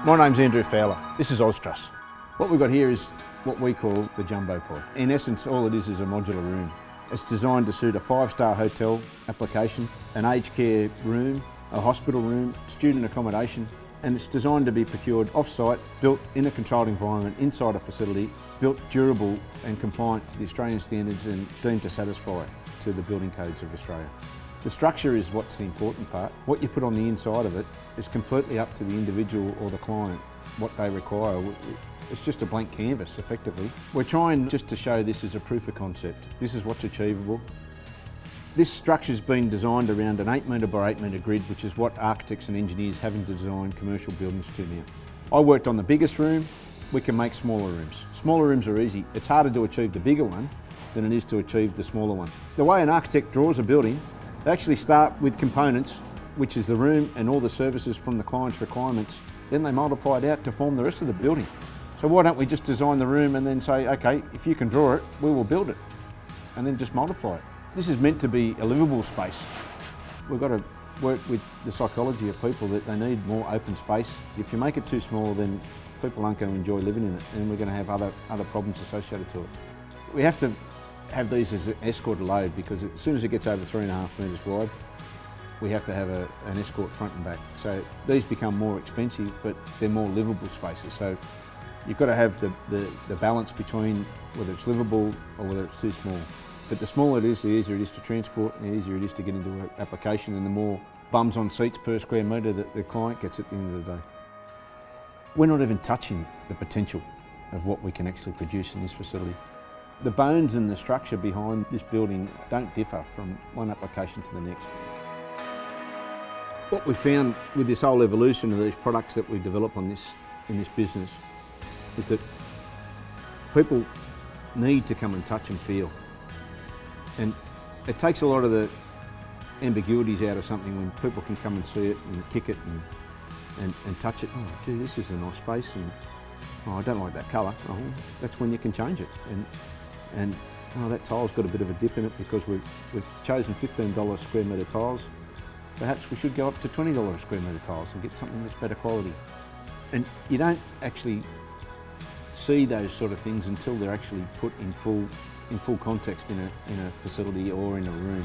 My name's Andrew Fowler. This is Austruss. What we've got here is what we call the jumbo pod. In essence, all it is a modular room. It's designed to suit a 5-star hotel application, an aged care room, a hospital room, student accommodation, and it's designed to be procured off-site, built in a controlled environment inside a facility, built durable and compliant to the Australian standards and deemed to satisfy to the building codes of Australia. The structure is what's the important part. What you put on the inside of it is completely up to the individual or the client, what they require. It's just a blank canvas, effectively. We're trying just to show this as a proof of concept. This is what's achievable. This structure's been designed around an 8 metre by 8 metre grid, which is what architects and engineers have to design commercial buildings to now. I worked on the biggest room. We can make smaller rooms. Smaller rooms are easy. It's harder to achieve the bigger one than it is to achieve the smaller one. The way an architect draws a building, they actually start with components, which is the room and all the services from the client's requirements. Then they multiply it out to form the rest of the building. So why don't we just design the room and then say, okay, if you can draw it, we will build it, and then just multiply it. This is meant to be a livable space. We've got to work with the psychology of people that they need more open space. If you make it too small, then people aren't going to enjoy living in it, and we're going to have other problems associated to it. We have to have these as an escort load, because as soon as it gets over 3.5 metres wide, we have to have an escort front and back. So these become more expensive, but they're more livable spaces. So you've got to have the balance between whether it's livable or whether it's too small. But the smaller it is, the easier it is to transport, and the easier it is to get into an application, and the more bums on seats per square metre that the client gets at the end of the day. We're not even touching the potential of what we can actually produce in this facility. The bones and the structure behind this building don't differ from one application to the next. What we found with this whole evolution of these products that we develop in this business is that people need to come and touch and feel. And it takes a lot of the ambiguities out of something when people can come and see it and kick it and touch it. Oh, gee, this is a nice space, and oh, I don't like that colour. Oh, that's when you can change it. And oh, that tile's got a bit of a dip in it because we've chosen $15 square metre tiles. Perhaps we should go up to $20 square metre tiles and get something that's better quality. And you don't actually see those sort of things until they're actually put in full context in a facility or in a room.